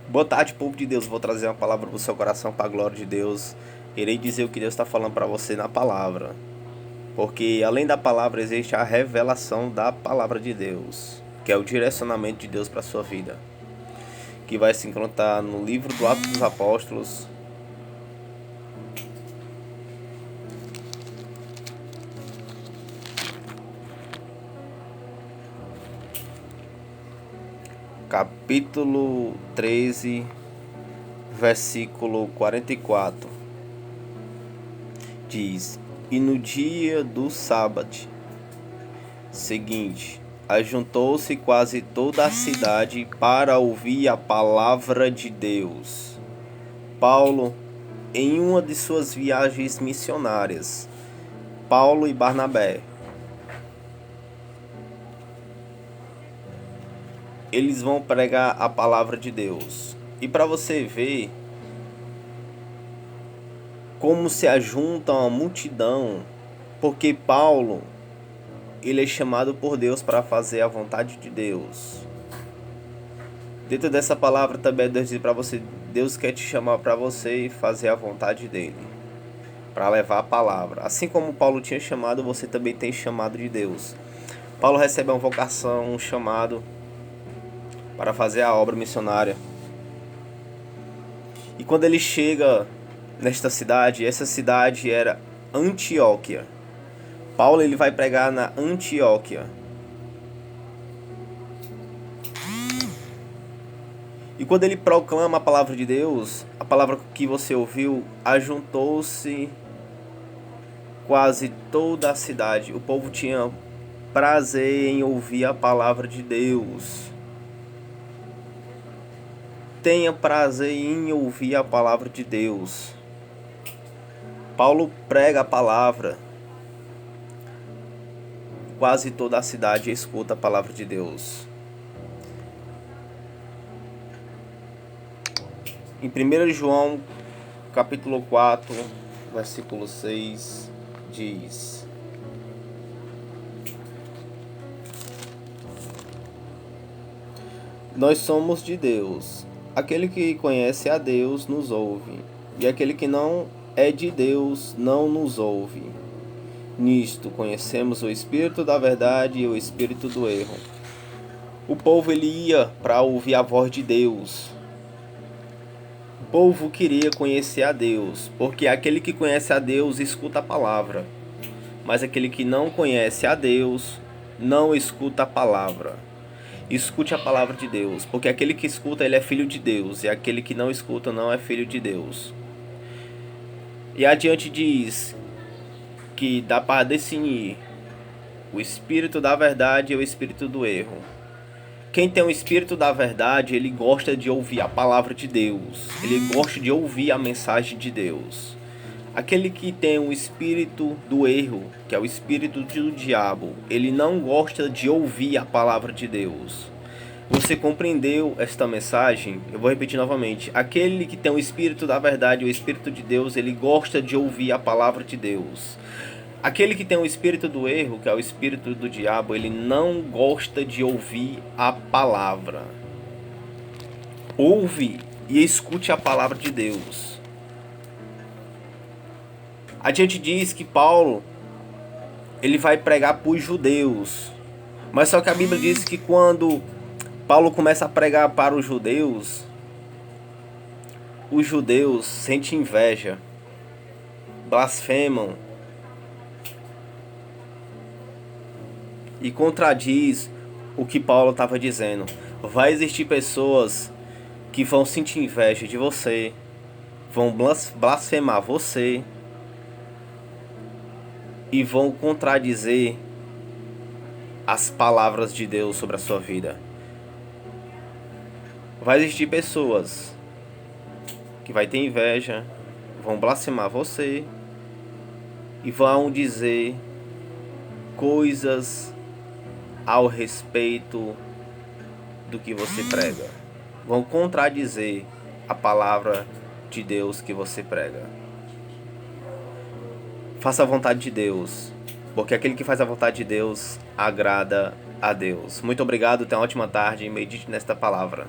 Boa tarde, povo de Deus. Vou trazer uma palavra para o seu coração para a glória de Deus. Irei dizer o que Deus está falando para você na palavra. Porque além da palavra existe a revelação da palavra de Deus, que é o direcionamento de Deus para a sua vida. Que vai se encontrar no livro do Atos dos Apóstolos, capítulo 13, versículo 44. Diz: E no dia do sábado seguinte, ajuntou-se quase toda a cidade para ouvir a palavra de Deus. Paulo, em uma de suas viagens missionárias, Paulo e Barnabé, eles vão pregar a palavra de Deus. E para você ver como se ajunta uma multidão, porque Paulo, ele é chamado por Deus para fazer a vontade de Deus. Dentro dessa palavra também Deus diz para você, Deus quer te chamar para você fazer a vontade dele, para levar a palavra. Assim como Paulo tinha chamado, você também tem chamado de Deus. Paulo recebe uma vocação, um chamado para fazer a obra missionária. E quando ele chega nesta cidade, essa cidade era Antioquia. Paulo ele vai pregar na Antioquia. E quando ele proclama a palavra de Deus, a palavra que você ouviu, ajuntou-se quase toda a cidade. O povo tinha prazer em ouvir a palavra de Deus. Tenha prazer em ouvir a palavra de Deus. Paulo prega a palavra. Quase toda a cidade escuta a palavra de Deus. Em 1 João, capítulo 4, versículo 6, diz: Nós somos de Deus. Aquele que conhece a Deus nos ouve, e aquele que não é de Deus não nos ouve. Nisto conhecemos o espírito da verdade e o espírito do erro. O povo ele ia para ouvir a voz de Deus. O povo queria conhecer a Deus, porque aquele que conhece a Deus escuta a palavra, mas aquele que não conhece a Deus não escuta a palavra. Escute a palavra de Deus, porque aquele que escuta ele é filho de Deus, e aquele que não escuta não é filho de Deus. E adiante diz que dá para definir o espírito da verdade e o espírito do erro. Quem tem o espírito da verdade, ele gosta de ouvir a palavra de Deus. Ele gosta de ouvir a mensagem de Deus. Aquele que tem o espírito do erro, que é o espírito do diabo, ele não gosta de ouvir a palavra de Deus. Você compreendeu esta mensagem? Eu vou repetir novamente. Aquele que tem o espírito da verdade, o espírito de Deus, ele gosta de ouvir a palavra de Deus. Aquele que tem o espírito do erro, que é o espírito do diabo, ele não gosta de ouvir a palavra. Ouve e escute a palavra de Deus. Adiante diz que Paulo ele vai pregar para os judeus. Mas só que a Bíblia diz que quando Paulo começa a pregar para os judeus sentem inveja, blasfemam e contradiz o que Paulo estava dizendo. Vai existir pessoas que vão sentir inveja de você, vão blasfemar você e vão contradizer as palavras de Deus sobre a sua vida. Vai existir pessoas que vai ter inveja, vão blasfemar você e vão dizer coisas ao respeito do que você prega. Vão contradizer a palavra de Deus que você prega. Faça a vontade de Deus, porque aquele que faz a vontade de Deus agrada a Deus. Muito obrigado, tenha uma ótima tarde e medite nesta palavra.